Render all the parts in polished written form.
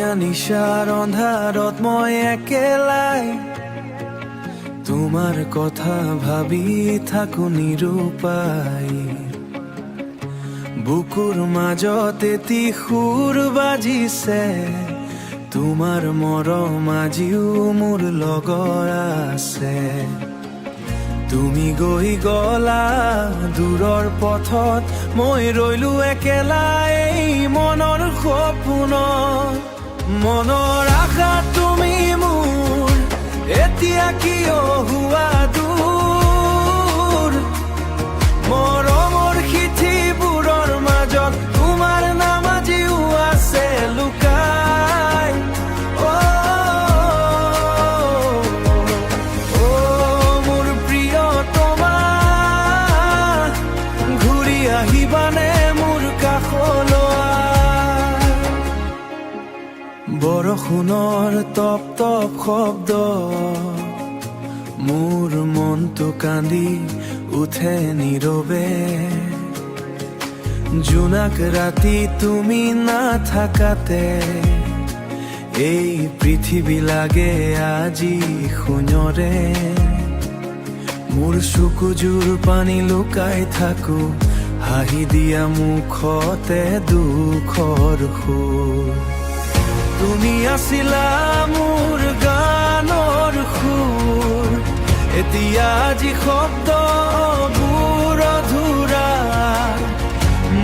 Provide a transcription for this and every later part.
এতিয়া নিশাৰ অন্ধাৰত মই একেলাই তোমাৰ কথা ভাবি থাকো নিৰুপায় বুকুৰ মাজত এটি সুৰ বাজিছে তোমাৰ মৰম আজিও মোৰ লগত আছে তুমি গৈ গলা দূৰৰ পথত মই ৰৈলো একেলা এই মনৰ সপোনত মনৰ আশা তুমি মোৰ এতিয়া কিয় হোৱা দূৰ মৰমৰ চিঠিবোৰৰ মাজত তোমাৰ নাম আজিও আছে লুকাই মোৰ প্ৰিয়তমা ঘূৰি আহিবানে মোৰ কাষলৈ বৰষুণৰ টপ টপ শব্দ মোৰ মনটো কান্দি উঠে নীৰৱে জোনাক ৰাতি তুমি নাথাকাতে এই পৃথিৱী লাগে আজি শূন্যৰে মোৰ চকুযোৰ পানী লুকাই থাকো হাঁহি দিয়া মুখতে দুখৰ সুৰ তুমি আছিলা মোৰ গানৰ সুৰ এতিয়া আজি শব্দবোৰ অধুৰা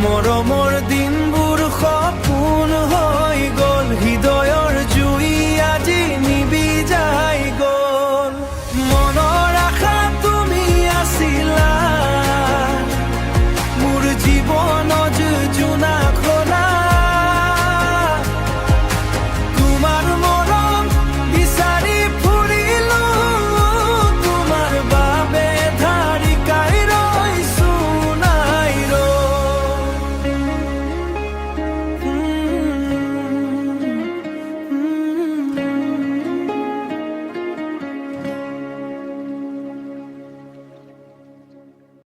মৰমৰ দিনবোৰ